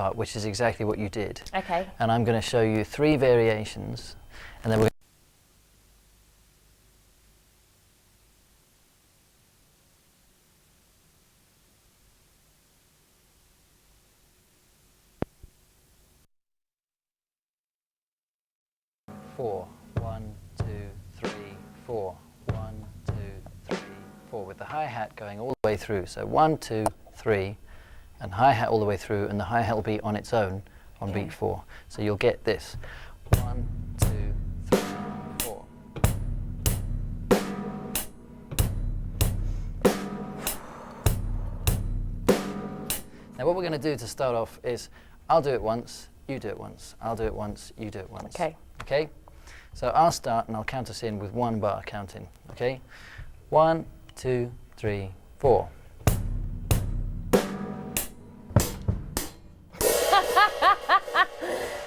part, which is exactly what you did. Okay. And I'm going to show you 3 variations, and then we're 4, 1, 2, 3, 4, 1, 2, 3, 4, with the hi-hat going all the way through. So 1, 2, 3, and hi-hat all the way through, and the hi-hat will be on its own on beat 4. So you'll get this. 1, 2, 3, 4. Now what we're going to do to start off is, I'll do it once, you do it once, I'll do it once, you do it once. Okay. Okay? So I'll start and I'll count us in with 1 bar counting. Okay? 1, 2, 3, 4.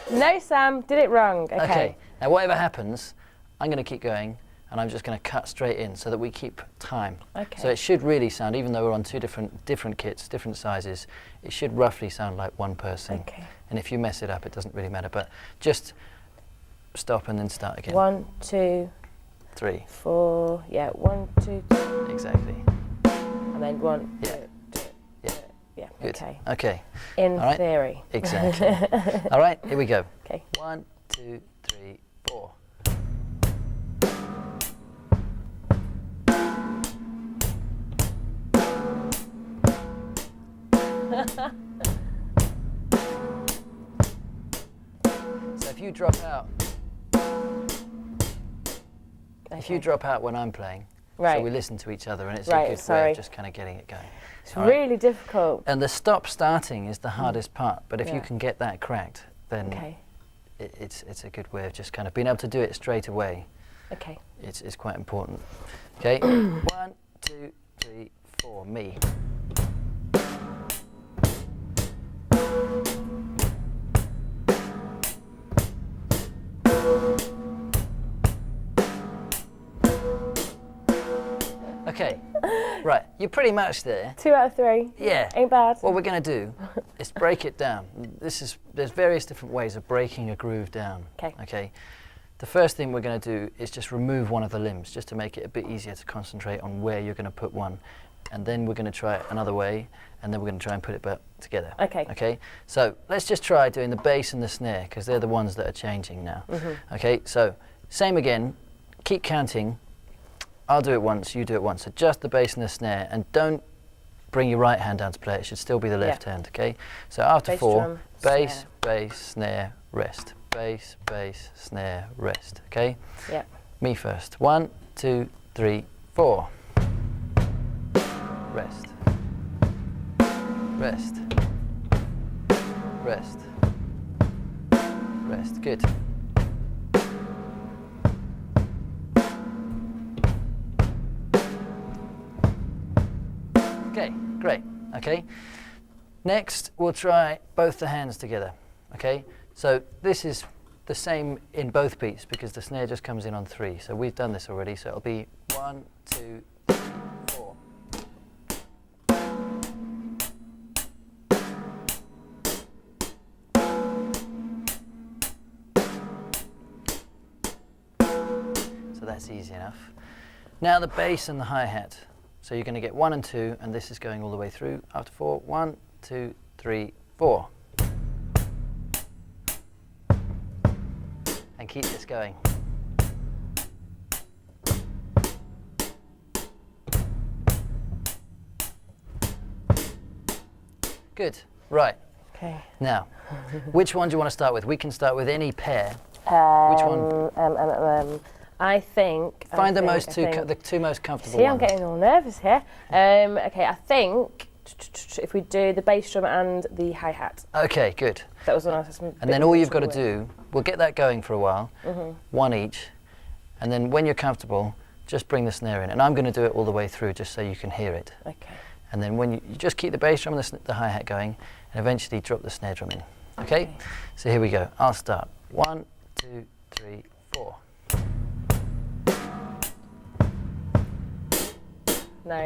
No, Sam, did it wrong. Okay. Now whatever happens, I'm going to keep going, and I'm just going to cut straight in so that we keep time. Okay. So it should really sound, even though we're on 2 different kits, different sizes, it should roughly sound like 1 person. Okay. And if you mess it up, it doesn't really matter. But just stop and then start again. 1, 2, 3. 4. Yeah. 1, 2, 3. Exactly. And then 1, 2, 2. Yeah. Yeah. Good. Okay. Okay. In All right. theory. Exactly. All right. Here we go. Okay. 1, 2, 3, 4. So if you drop out, if you drop out when I'm playing, Right. so we listen to each other, and it's Right, a good way sorry. of just kind of getting it going. It's All right? really difficult. And the stop starting is the hardest part, but if you Yeah. can get that cracked, then Okay. it's a good way of just kind of being able to do it straight away. Okay. It's quite important. Okay, 1, 2, 3, 4, me. Okay, right, you're pretty much there. 2 out of 3. Yeah. Ain't bad. What we're going to do is break it down. There's various different ways of breaking a groove down. Okay. Okay. The first thing we're going to do is just remove one of the limbs, just to make it a bit easier to concentrate on where you're going to put one. And then we're going to try it another way, and then we're going to try and put it back together. Okay. Okay. So let's just try doing the bass and the snare, because they're the ones that are changing now. Okay. So same again. Keep counting. I'll do it once, you do it once. So just the bass and the snare, and don't bring your right hand down to play. It should still be the left hand, okay? So after Bass 4, drum, bass, snare. bass, snare, rest. Bass, bass, snare, rest, okay? Yeah. Me first. 1, 2, 3, 4. Rest. Rest. Rest. Rest. Good. Okay, great. Okay. Next, we'll try both the hands together. Okay. So this is the same in both beats because the snare just comes in on 3. So we've done this already. So it'll be 1, 2, 3, 4. So that's easy enough. Now the bass and the hi-hat. So you're going to get 1 and 2, and this is going all the way through. After 4, 1, 2, 3, 4. And keep this going. Good. Right. Okay. Now, which one do you want to start with? We can start with any pair. Which one? I think. Find I the think, the 2 most comfortable See, ones. I'm getting all nervous here. Okay, I think if we do the bass drum and the hi-hat. Okay, good. That was one I was. And then all you've got to do, we'll get that going for a while, 1 each, and then when you're comfortable, just bring the snare in. And I'm going to do it all the way through just so you can hear it. Okay. And then when you just keep the bass drum and the hi-hat going, and eventually drop the snare drum in. Okay? So here we go. I'll start. 1, 2, 3, 4. No.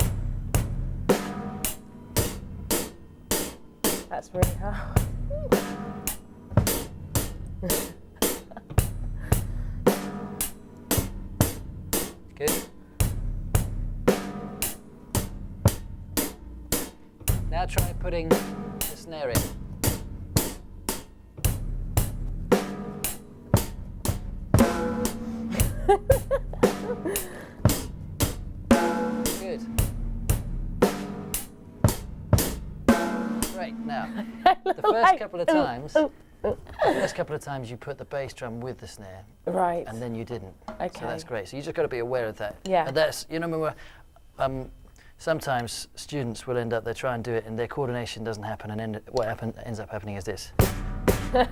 That's really hard. Good. Now try putting the snare in. Good. Great. Now, the first couple of times you put the bass drum with the snare, right, and then you didn't. Okay. So that's great. So you just got to be aware of that. Yeah. And that's, you know, sometimes students will end up, they try and do it, and their coordination doesn't happen, and what ends up happening is this. You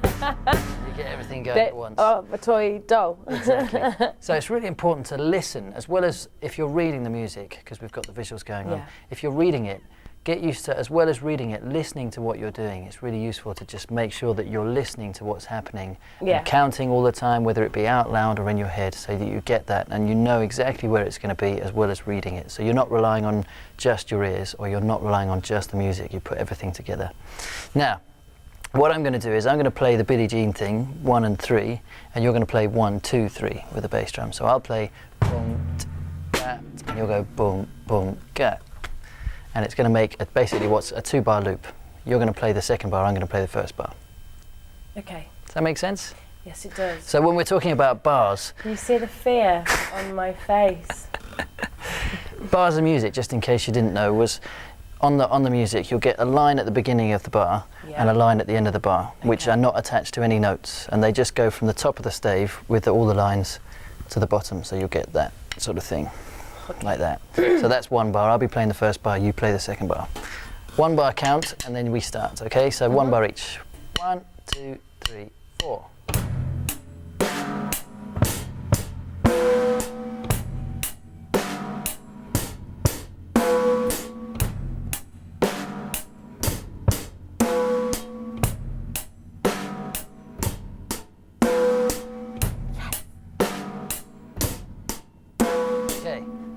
get everything going at once. Oh, a toy doll. Exactly. So it's really important to listen, as well as if you're reading the music, because we've got the visuals going on. If you're reading it, get used to, as well as reading it, listening to what you're doing. It's really useful to just make sure that you're listening to what's happening, and counting all the time, whether it be out loud or in your head, so that you get that and you know exactly where it's going to be, as well as reading it. So you're not relying on just your ears, or you're not relying on just the music. You put everything together. Now, what I'm going to do is I'm going to play the Billie Jean thing, 1 and 3, and you're going to play 1, 2, 3 with the bass drum. So I'll play boom, gat, and you'll go boom, boom, gat. And it's going to make basically what's a 2-bar loop. You're going to play the second bar, I'm going to play the first bar. Okay. Does that make sense? Yes, it does. So when we're talking about bars... Can you see the fear on my face? Bars of music, just in case you didn't know, was on the music you'll get a line at the beginning of the bar and a line at the end of the bar, which are not attached to any notes, and they just go from the top of the stave with all the lines to the bottom, so you'll get that sort of thing. Like that. So that's 1 bar. I'll be playing the first bar, you play the second bar. 1 bar count, and then we start, okay? So 1 bar each. 1, 2, 3, 4.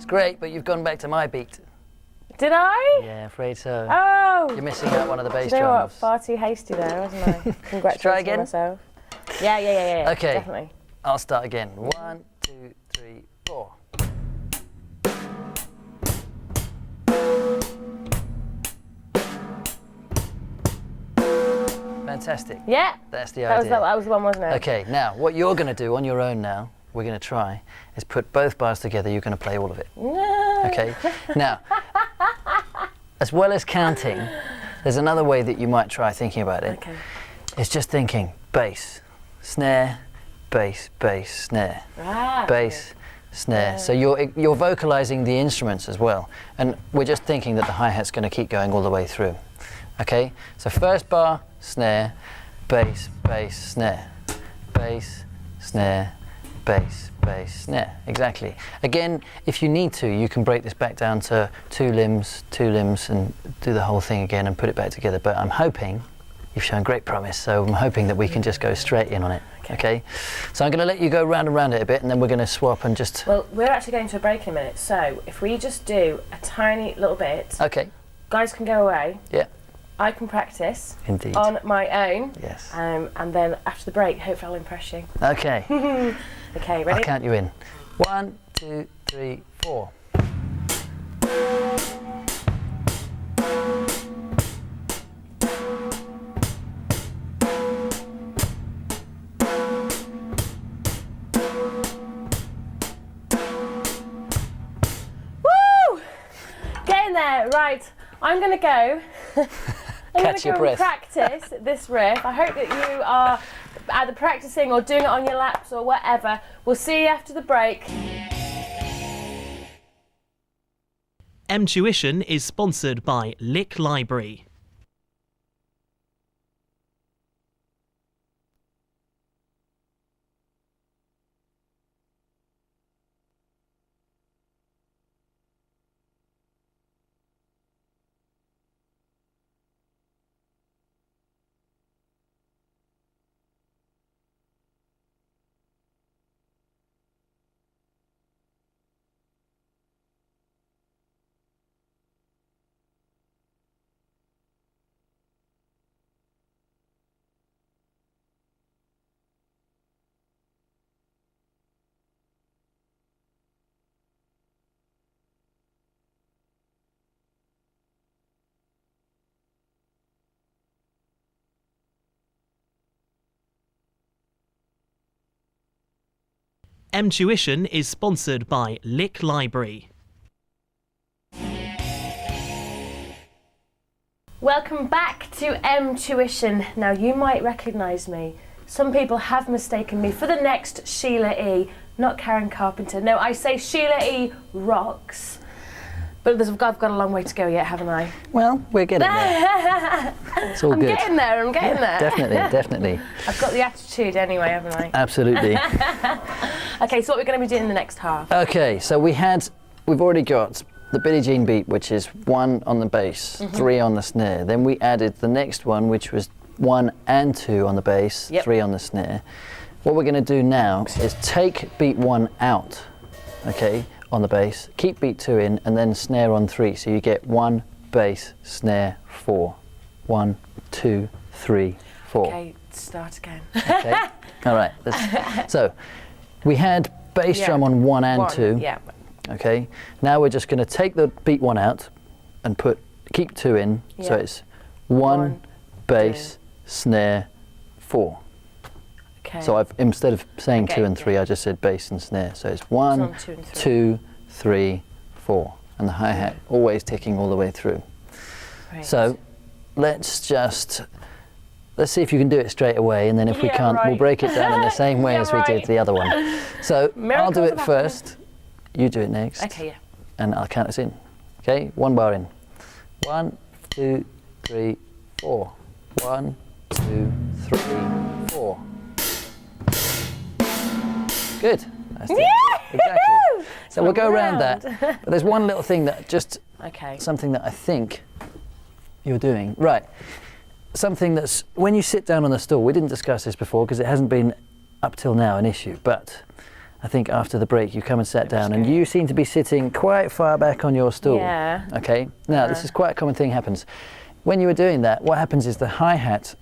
Great, but you've gone back to my beat. Did I? Yeah, afraid so. Oh! You're missing out one of the bass drums. You know what? drums. Far too hasty there, wasn't I? Congratulations try again? myself. Yeah. Okay. Definitely. I'll start again. 1, 2, 3, 4. Fantastic. Yeah. That's the idea. That was the one, wasn't it? Okay, now what you're going to do on your own now, we're going to try, is put both bars together. You're going to play all of it. No. Okay. Now, as well as counting, there's another way that you might try thinking about it. Okay. It's just thinking bass, snare, bass, bass, snare, bass, snare. So you're vocalizing the instruments as well, and we're just thinking that the hi-hat's going to keep going all the way through. Okay. So first bar, snare, bass, bass, snare, bass, snare, bass, bass, snare. Exactly. Again, if you need to, you can break this back down to 2 limbs, and do the whole thing again and put it back together. But I'm hoping, you've shown great promise, so I'm hoping that we can just go straight in on it. Okay? So I'm going to let you go round and round it a bit, and then we're going to swap and just... Well, we're actually going to a break in a minute, so if we just do a tiny little bit... Okay. Guys can go away. Yeah. I can practice. Indeed. On my own. Yes. And then after the break, hopefully I'll impress you. Okay. Okay, ready? I'll count you in. 1, 2, 3, 4. Woo! Get in there. Right. I'm going to go. I'm going to go and practice this riff. I hope that you are either practicing or doing it on your laps or whatever. We'll see you after the break. M-Tuition is sponsored by Lick Library. Tuition is sponsored by Lick Library. Welcome back to Tuition. Now you might recognise me. Some people have mistaken me for the next Sheila E. Not Karen Carpenter. No, I say Sheila E. rocks. But I've got a long way to go yet, haven't I? Well, we're getting there. It's all I'm good. getting there, I'm getting there. Definitely. I've got the attitude anyway, haven't I? Absolutely. Okay, so what are we going to be doing in the next half? Okay, so we've already got the Billie Jean beat, which is 1 on the bass, 3 on the snare. Then we added the next one, which was 1 and 2 on the bass, 3 on the snare. What we're going to do now is take beat 1 out, okay, on the bass, keep beat 2 in, and then snare on 3. So you get 1, bass, snare, 4. 1, 2, 3, 4. Okay, start again. Okay. All right. So we had bass drum on 1 and 2. Yeah. Okay. Now we're just going to take the beat 1 out and keep 2 in. Yeah. So it's 1, bass, snare, 4. Okay. So instead of saying 2 and 3, I just said bass and snare. So it's 1, 2, 3, 4, and the hi-hat always ticking all the way through. Right. So let's see if you can do it straight away, and then if we can't, we'll break it down in the same way as we did the other one. So I'll do it first. You do it next. Okay, yeah. And I'll count us in. Okay, 1 bar in. 1, 2, 3, 4. 1, 2, 3, 4. Good. That's it. Exactly. So we'll go around that. But there's one little thing that something that I think you're doing. Right. Something that's, when you sit down on the stool, we didn't discuss this before because it hasn't been up till now an issue, but I think after the break you come and sat down and you seem to be sitting quite far back on your stool. Yeah. Okay. Now this is quite a common thing happens. When you were doing that, what happens is the hi-hat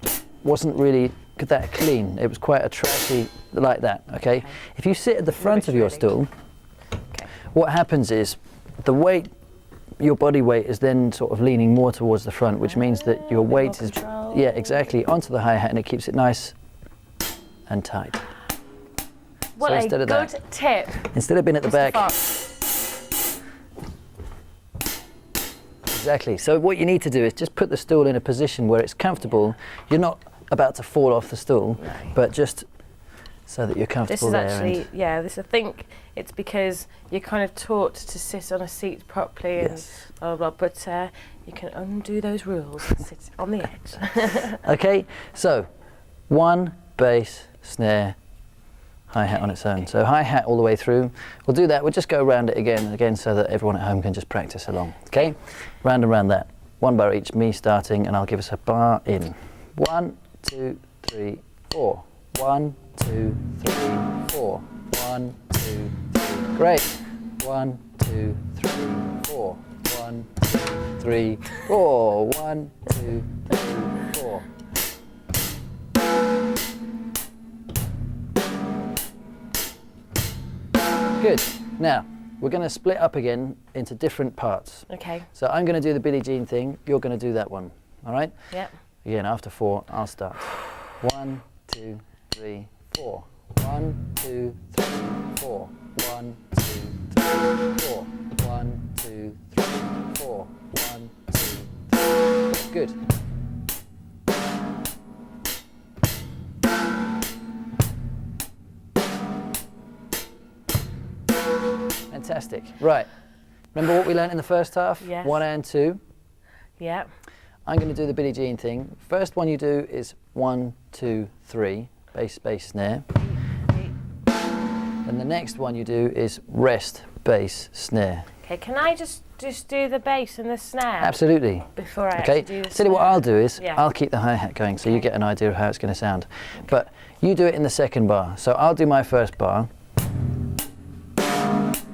wasn't really that clean. It was quite a trashy, like that, okay? If you sit at the front of your stool, what happens is the weight, your body weight is then sort of leaning more towards the front, which means that your weight is, exactly, onto the hi-hat, and it keeps it nice and tight. What a good tip. Instead of being at the back. Exactly. So what you need to do is just put the stool in a position where it's comfortable. You're not about to fall off the stool, but just so that you're comfortable there. This is actually, I think it's because you're kind of taught to sit on a seat properly and blah, blah, blah, but you can undo those rules and sit on the edge. Okay, so 1, bass, snare, hi-hat on its own. So hi-hat all the way through. We'll do that. We'll just go around it again and again so that everyone at home can just practice along. Okay, round and round that. 1 bar each, me starting, and I'll give us a bar in. 1, 2, 3, 4. 1, 2, 3, 4. 1, 2, 3. Great. 1, 2, 3, 4. 1, 2, 3, 4. 1, 2, 3, 4. Good. Now, we're going to split up again into different parts. Okay. So I'm going to do the Billie Jean thing. You're going to do that one. All right? Yep. Again, after 4, I'll start. 1, 2, 3, 4. 1, 2, 3, 4. 1, 2, 3, 4. 1, 2, 3, 4. 1, 2, 3, 4. Good. Fantastic. Right. Remember what we learned in the first half? Yes. 1 and 2. Yeah. I'm going to do the Billie Jean thing. First one you do is 1, 2, 3, bass, bass, snare. And the next one you do is rest, bass, snare. Okay, can I just do the bass and the snare? Absolutely. Before I actually do the snare? What I'll do is I'll keep the hi-hat going so you get an idea of how it's going to sound. Okay. But you do it in the second bar. So I'll do my first bar.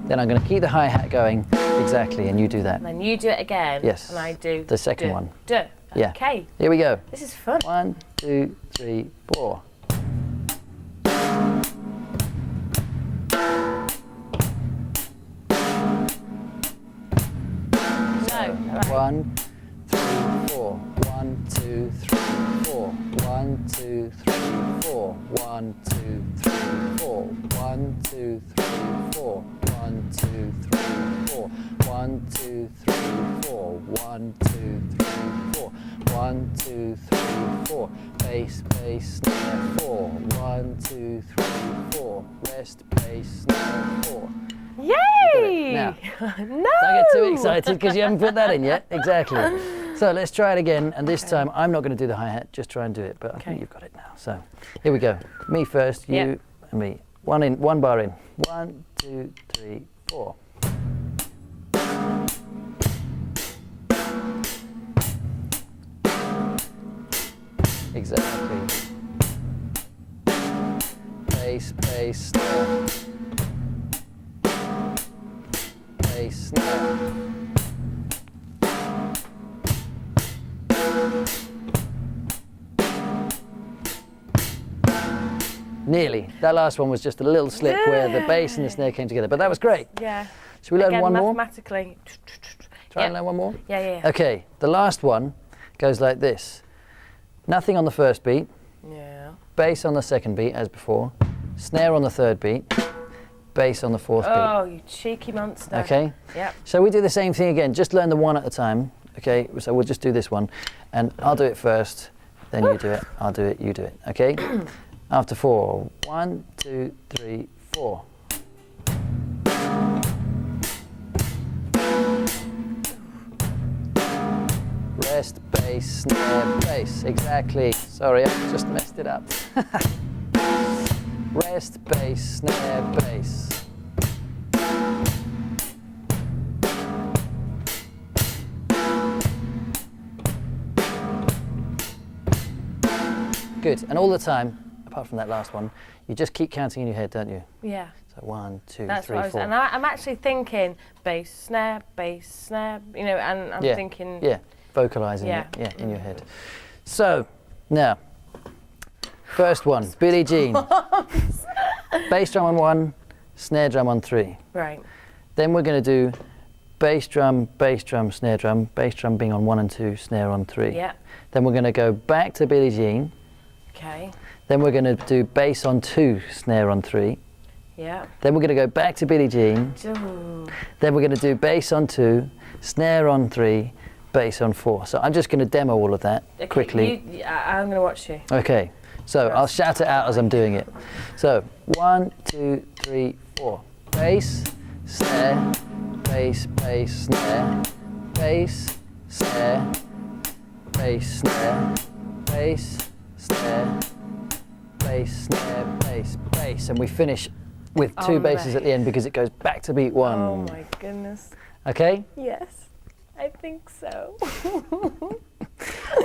Then I'm going to keep the hi-hat going, exactly, and you do that. And then you do it again. Yes. And I do the second one. Yeah. Okay. Here we go. This is fun. 1, 2, 3, 4. So, 1, 3, 4. 1, 2, 3, 4. 1, 1, 2, 3, 4. 1, 2, 3, 4. 1, 2, 3, 4. 1, 2, 3, 4. 1, 2, 3, 4. 1, 2, 3, 4. 1, 2, 3, 4. Bass, bass, snare, 4. 1, 2, 3, 4. Rest, bass, snare, 4. Yay! Now, No! don't get too excited because you haven't put that in yet. Exactly. So let's try it again, and this time I'm not going to do the hi-hat, just try and do it, but I think you've got it now. So here we go. Me first, you and me. One bar in. 1, 2, 3, 4. Exactly. Bass, bass, snare. Bass, snare. Nearly. That last one was just a little slip where the bass and the snare came together, but that was great. Yeah. Should we learn Again, one more? mathematically. Try and learn one more? Yeah. Okay, the last one goes like this. Nothing on the first beat, Yeah. bass on the second beat as before, snare on the third beat, bass on the fourth beat. Oh, you cheeky monster. Okay? Yep. So we do the same thing again, just learn the one at a time. Okay, so we'll just do this one, and I'll do it first, then you do it, I'll do it, you do it. Okay? After 4. 1, 2, 3, 4. Rest, bass, snare, bass. Exactly. Sorry, I just messed it up. Rest, bass, snare, bass. Good. And all the time, apart from that last one, you just keep counting in your head, don't you? Yeah. So 1, 2, That's 3, what I was, 4. and I'm actually thinking bass, snare, you know, and I'm thinking. Yeah, vocalising it in your head. So, now, first one, Billie Jean. Bass drum on 1, snare drum on 3. Right. Then we're going to do bass drum, snare drum, bass drum being on 1 and 2, snare on 3. Yeah. Then we're going to go back to Billie Jean. Okay. Then we're going to do bass on 2, snare on 3. Yeah. Then we're going to go back to Billie Jean. Ooh. Then we're going to do bass on 2, snare on 3, bass on 4. So I'm just going to demo all of that quickly. I'm going to watch you. Okay, so I'll shout it out as I'm doing it. So 1, 2, 3, 4. Bass, snare, bass, bass, snare, bass, snare, bass, snare, bass, snare, bass, snare, bass, bass. And we finish with 2 basses at the end because it goes back to beat 1. Oh my goodness. Okay? Yes, I think so.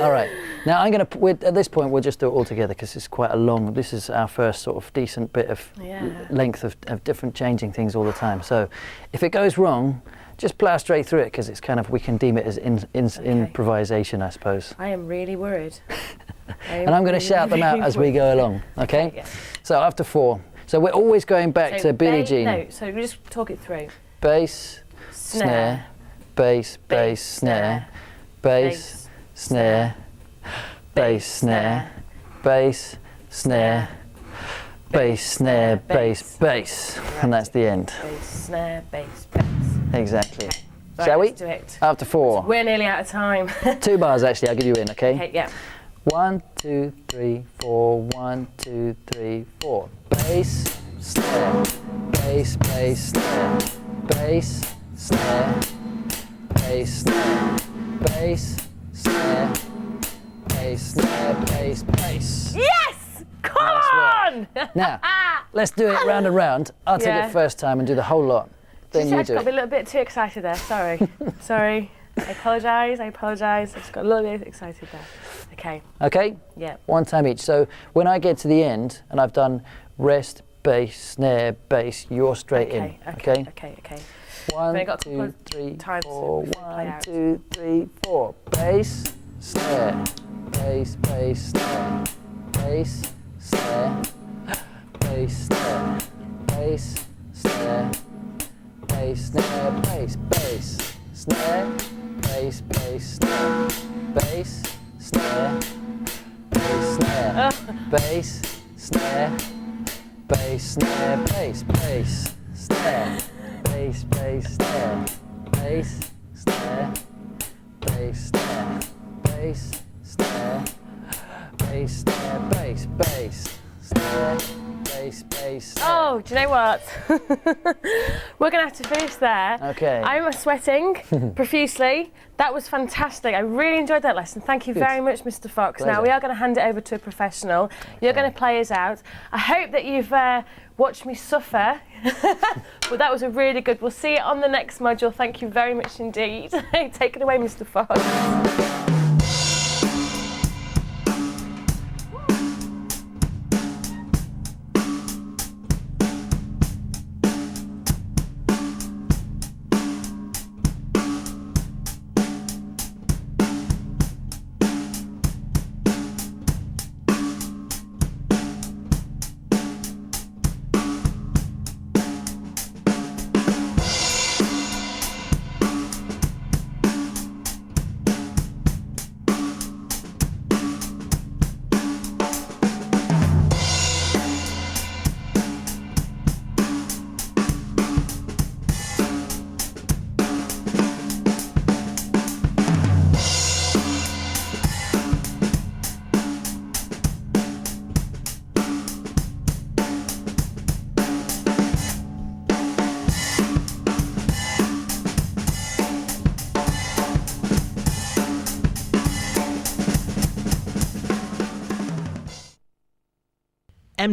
All right. Now I'm going to, at this point, we'll just do it all together because it's quite a long, this is our first sort of decent bit of length of different changing things all the time. So if it goes wrong, just plow straight through it because it's kind of, we can deem it as improvisation, I suppose. I am really worried. And I'm going to shout them out as we go along, okay? Yeah. So after 4. So we're always going back to Billie Jean. No, so we just talk it through. Bass, snare, bass, bass, snare, bass, snare, bass, snare, bass, snare, bass, snare, bass, bass. And that's the end. Bass, snare, bass, bass. Exactly. Okay. Right, Shall we? let's do it. After 4. We're nearly out of time. 2 bars actually, I'll give you in, okay? Okay, yeah. 1, 2, 3, 4. 1, 2, 3, 4. Bass, snare, bass, bass, snare, bass, snare, bass, snare, bass, snare, bass, snare, bass, bass. Yes! Come on! Now, let's do it round and round. I'll take it first time and do the whole lot. Then you I do just got it. a little bit too excited there. Sorry. Sorry. I apologise. I just got a little bit excited there. Okay. Okay? Yeah. 1 time each. So when I get to the end and I've done rest, bass, snare, bass, you're straight in. Okay? Okay. 1, got a couple 2, of 3, times 4. before we play 1, out. 2, 3, 4. Bass, snare, bass, bass, snare, bass, snare, bass, snare, bass, snare, bass, snare, bass, bass, snare, bass, bass, snare, bass, snare, bass, snare. snare, bass, snare, bass, snare, bass, bass, snare, bass, bass, snare, bass, snare, bass, snare, bass, snare, bass, snare, bass, bass, snare, bass, bass, snare. Oh, do you know what? We're going to have to finish there. Okay. I'm sweating profusely. That was fantastic. I really enjoyed that lesson. Thank you very much, Mr. Fox. Pleasure. Now, we are going to hand it over to a professional. You're going to play us out. I hope that you've watched me suffer. But that was a really good. We'll see you on the next module. Thank you very much indeed. Take it away, Mr. Fox.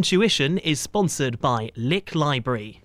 Tuition is sponsored by Lick Library.